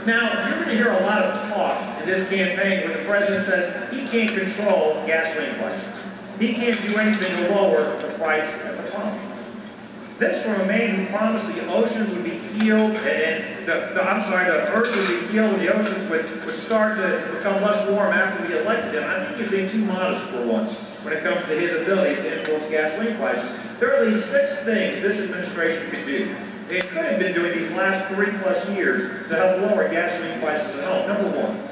Now, you're going to hear a lot of talk in this campaign when the president says he can't control gasoline prices. He can't do anything to lower the price at the pump. This from a man who promised the oceans would be healed and the earth would be healed and the oceans would start to become less warm after we elected him. I think he's being too modest for once when it comes to his abilities to influence gasoline prices. There are at least 6 things this administration could do. It could have been doing these last 3+ years to help lower gasoline prices at home. Number 1.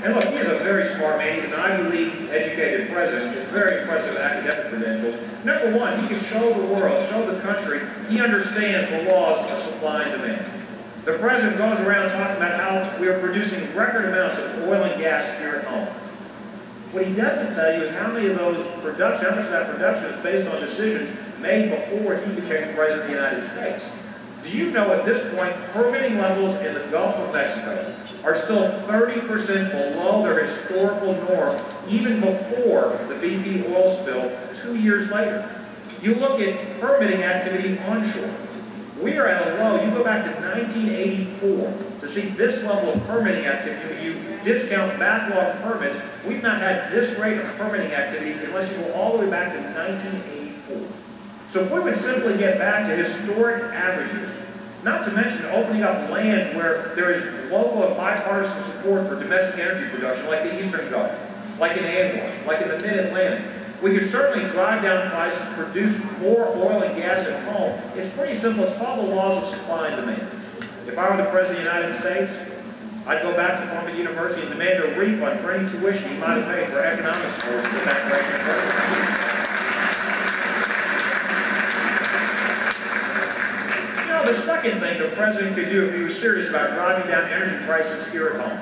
And look, he is a very smart man. He's an Ivy League educated president with very impressive academic credentials. Number 1, he can show the world, show the country, he understands the laws of supply and demand. The president goes around talking about how we are producing record amounts of oil and gas here at home. What he doesn't tell you is how much of that production is based on decisions made before he became president of the United States. Do you know at this point, permitting levels in the Gulf of Mexico are still 30% below their historical norm, even before the BP oil spill 2 years later? You look at permitting activity onshore. We are at a low. You go back to 1984 to see this level of permitting activity. When you discount backlog permits, we've not had this rate of permitting activity unless you go all the way back to 1984. So if we would simply get back to historic averages, not to mention opening up lands where there is local and bipartisan support for domestic energy production, like the Eastern Gulf, like in ANWR, like in the Mid-Atlantic, we could certainly drive down prices, produce more oil and gas at home. It's pretty simple. It's all the laws of supply and demand. If I were the President of the United States, I'd go back to Columbia University and demand a refund for any tuition he might have paid for economics courses at that great university. The second thing the president could do if he was serious about driving down energy prices here at home,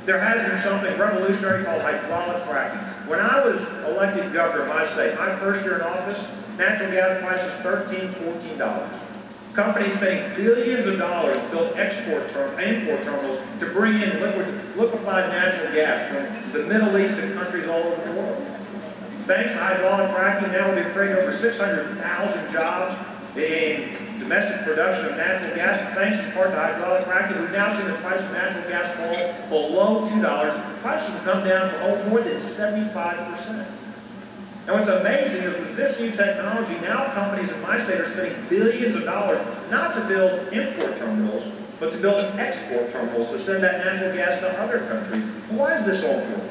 there has been something revolutionary called hydraulic fracking. When I was elected governor of my state, my first year in office, natural gas prices $13, $14. Companies spending billions of dollars to build import terminals to bring in liquefied natural gas from the Middle East and countries all over the world. Thanks to hydraulic fracking, now we've created over 600,000 jobs in domestic production of natural gas. Thanks in part to hydraulic fracking, we've now seen the price of natural gas fall below $2. Prices have come down for more than 75%. And what's amazing is with this new technology, now companies in my state are spending billions of dollars not to build import terminals, but to build export terminals to send that natural gas to other countries. Why is this so important?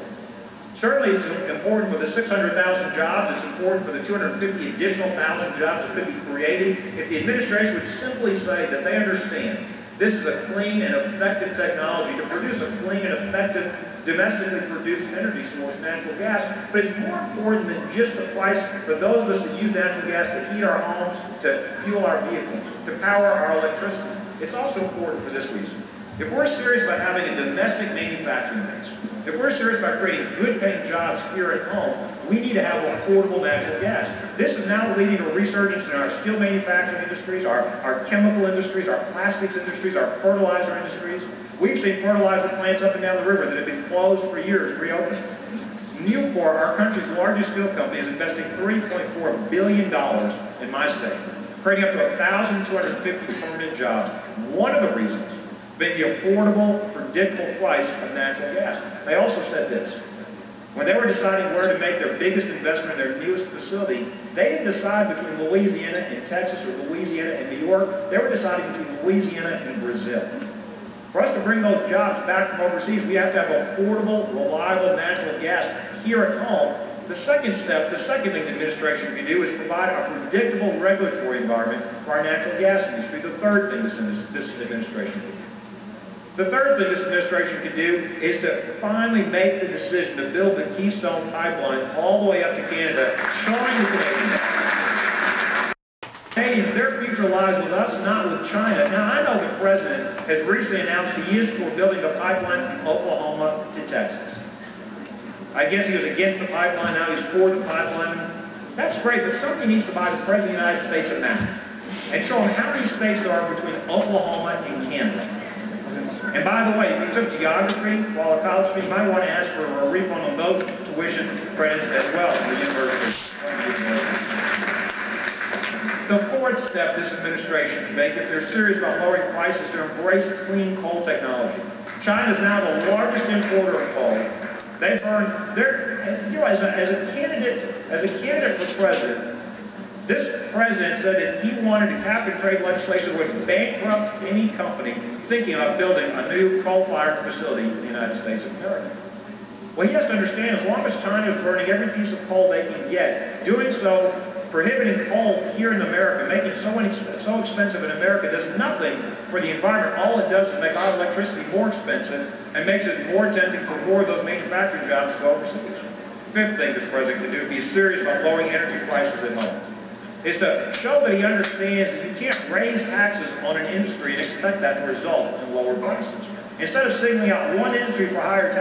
Certainly it's important for the 600,000 jobs. It's important for the 250 additional thousand jobs that could be created. If the administration would simply say that they understand this is a clean and effective technology to produce a clean and effective domestically produced energy source, natural gas, but it's more important than just the price for those of us that use natural gas to heat our homes, to fuel our vehicles, to power our electricity. It's also important for this reason. If we're serious about having a domestic manufacturing base, if we're serious about creating good-paying jobs here at home, we need to have affordable natural gas. This is now leading to a resurgence in our steel manufacturing industries, our chemical industries, our plastics industries, our fertilizer industries. We've seen fertilizer plants up and down the river that have been closed for years reopening. Nucor, our country's largest steel company, is investing $3.4 billion in my state, creating up to 1,250 permanent jobs. One of the reasons being the affordable, predictable price of natural gas. They also said this. When they were deciding where to make their biggest investment in their newest facility, they didn't decide between Louisiana and Texas or Louisiana and New York. They were deciding between Louisiana and Brazil. For us to bring those jobs back from overseas, we have to have affordable, reliable natural gas here at home. The second step, the second thing the administration can do is provide a predictable regulatory environment for our natural gas industry. The third thing this administration can do. The third thing this administration can do is to finally make the decision to build the Keystone Pipeline all the way up to Canada, showing the Canadians their future lies with us, not with China. Now, I know the president has recently announced he is for building a pipeline from Oklahoma to Texas. I guess he was against the pipeline, now he's for the pipeline. That's great, but somebody needs to buy the president of the United States a map and show him how many states there are between Oklahoma and Canada. And by the way, if you took geography while at college, you might want to ask for a refund on those tuition credits as well from the university. The fourth step this administration can make if they're serious about lowering prices to embrace clean coal technology. China is now the largest importer of coal. They've earned as a candidate for president, this president said that he wanted to cap and trade legislation that would bankrupt any company thinking of building a new coal-fired facility in the United States of America. Well, he has to understand, as long as China is burning every piece of coal they can get, doing so, prohibiting coal here in America, making it so expensive in America, does nothing for the environment. All it does is make our electricity more expensive and makes it more tempting for more of those manufacturing jobs to go overseas. Fifth thing this president can do, if he's serious about lowering energy prices at home, is to show that he understands that you can't raise taxes on an industry and expect that to result in lower prices. Instead of singling out one industry for higher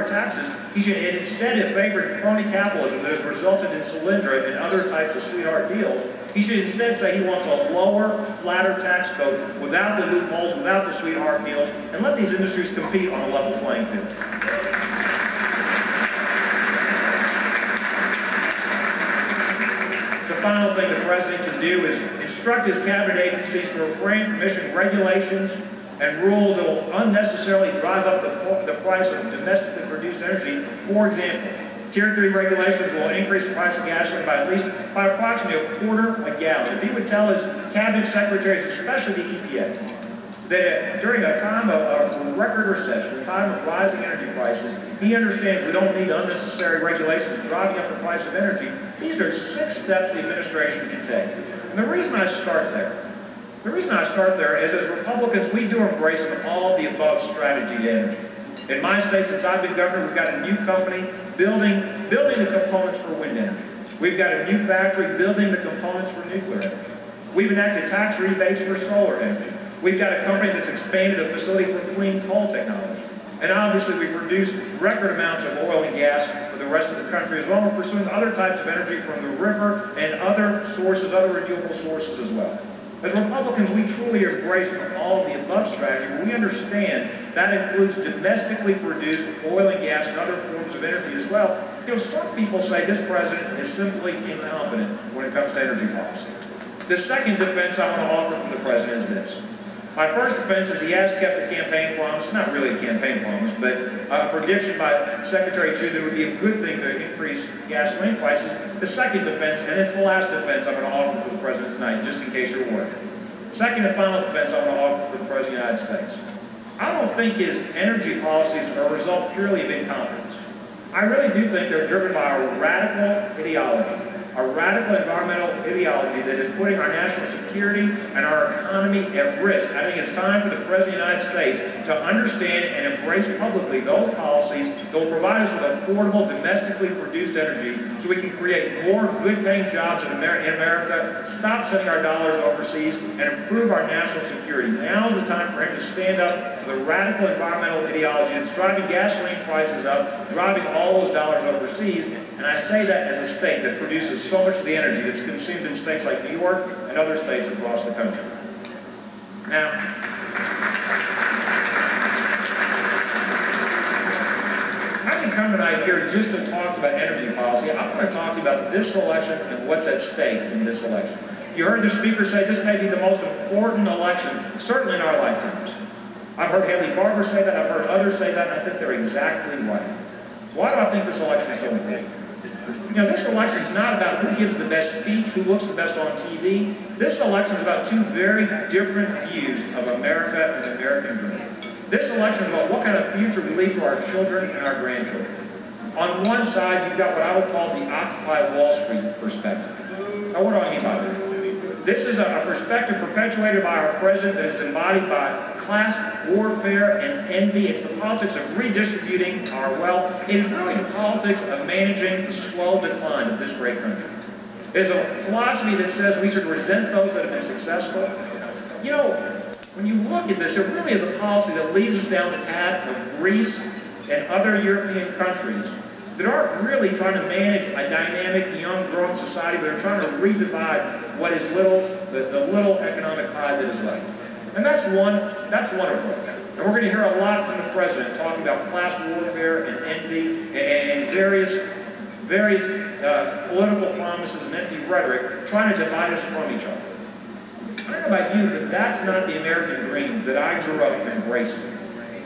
taxes, he should instead have favored crony capitalism that has resulted in Solyndra and other types of sweetheart deals. He should instead say he wants a lower, flatter tax code without the loopholes, without the sweetheart deals, and let these industries compete on a level playing field. The final thing the president can do is instruct his cabinet agencies to refrain from issuing regulations and rules that will unnecessarily drive up the price of domestically produced energy. For example, Tier 3 regulations will increase the price of gasoline by approximately a quarter a gallon. If he would tell his cabinet secretaries, especially the EPA, that during a time of record recession, a time of rising energy prices, he understands we don't need unnecessary regulations driving up the price of energy. These are 6 steps the administration can take. And the reason I start there is as Republicans, we do embrace an all-of-the-above strategy to energy. In my state, since I've been governor, we've got a new company building the components for wind energy. We've got a new factory building the components for nuclear energy. We've enacted tax rebates for solar energy. We've got a company that's expanded a facility for clean coal technology. And obviously, we produce record amounts of oil and gas for the rest of the country as well. We're pursuing other types of energy from the river and other renewable sources as well. As Republicans, we truly embrace all of the above strategy, but we understand that includes domestically produced oil and gas and other forms of energy as well. You know, some people say this president is simply incompetent when it comes to energy policy. The second defense I want to offer from the president is this. My first defense is he has kept a campaign promise, not really a campaign promise, but a prediction by Secretary Chu that it would be a good thing to increase gasoline prices. The second defense, and it's the last defense I'm going to offer for the president tonight, just in case you're worried. Second and final defense I want to offer for the president of the United States. I don't think his energy policies are a result purely of incompetence. I really do think they're driven by a radical ideology. A radical environmental ideology that is putting our national security and our economy at risk. I think it's time for the President of the United States to understand and embrace publicly those policies that will provide us with affordable, domestically produced energy so we can create more good-paying jobs in America, stop sending our dollars overseas, and improve our national security. Now is the time for him to stand up to the radical environmental ideology that's driving gasoline prices up, driving all those dollars overseas. And I say that as a state that produces so much of the energy that's consumed in states like New York and other states across the country. Now, I didn't come tonight here just to talk about energy policy. I want to talk to you about this election and what's at stake in this election. You heard the speaker say this may be the most important election, certainly in our lifetimes. I've heard Haley Barbour say that, I've heard others say that, and I think they're exactly right. Why do I think this election is so important? You know, this election is not about who gives the best speech, who looks the best on TV. This election is about two very different views of America and the American dream. This election is about what kind of future we leave to our children and our grandchildren. On one side, you've got what I would call the Occupy Wall Street perspective. Now, what do I mean by that? This is a perspective perpetuated by our president that is embodied by class warfare and envy. It's the politics of redistributing our wealth. It is really the politics of managing the slow decline of this great country. It is a philosophy that says we should resent those that have been successful. You know, when you look at this, it really is a policy that leads us down the path of Greece and other European countries that aren't really trying to manage a dynamic, young, growing society, but are trying to redivide what is the little economic pie that is left. And that's one approach. And we're going to hear a lot from the president talking about class warfare and envy and various political promises and empty rhetoric trying to divide us from each other. don't know about you, but that's not the American dream that I grew up embracing.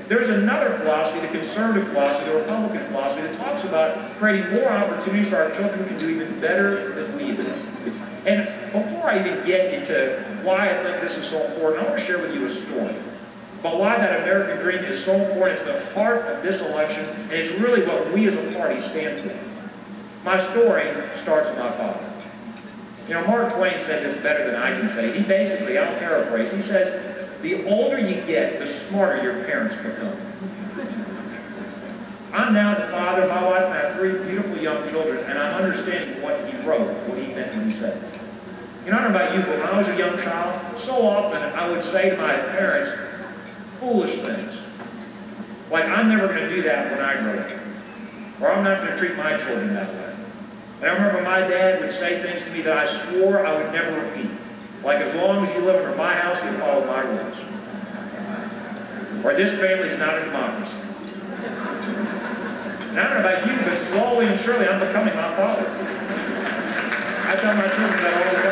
There's another philosophy, the conservative philosophy, the Republican philosophy, that talks about creating more opportunities so our children can do even better than we do. And before I even get into why I think this is so important, I want to share with you a story about why that American dream is so important. It's the heart of this election, and it's really what we as a party stand for. My story starts with my father. You know, Mark Twain said this better than I can say. He basically, I'll paraphrase, he says, the older you get, the smarter your parents become. I'm now the father, my wife and I have 3 beautiful young children, and I'm understanding what he wrote, what he meant when he said it. You know, I don't know about you, but when I was a young child, so often I would say to my parents foolish things. Like, I'm never going to do that when I grow up. Or I'm not going to treat my children that way. And I remember my dad would say things to me that I swore I would never repeat. Like, as long as you live under my house, you follow my rules. Or this family's not a democracy. And I don't know about you, but slowly and surely I'm becoming my father. I tell my children that all the time.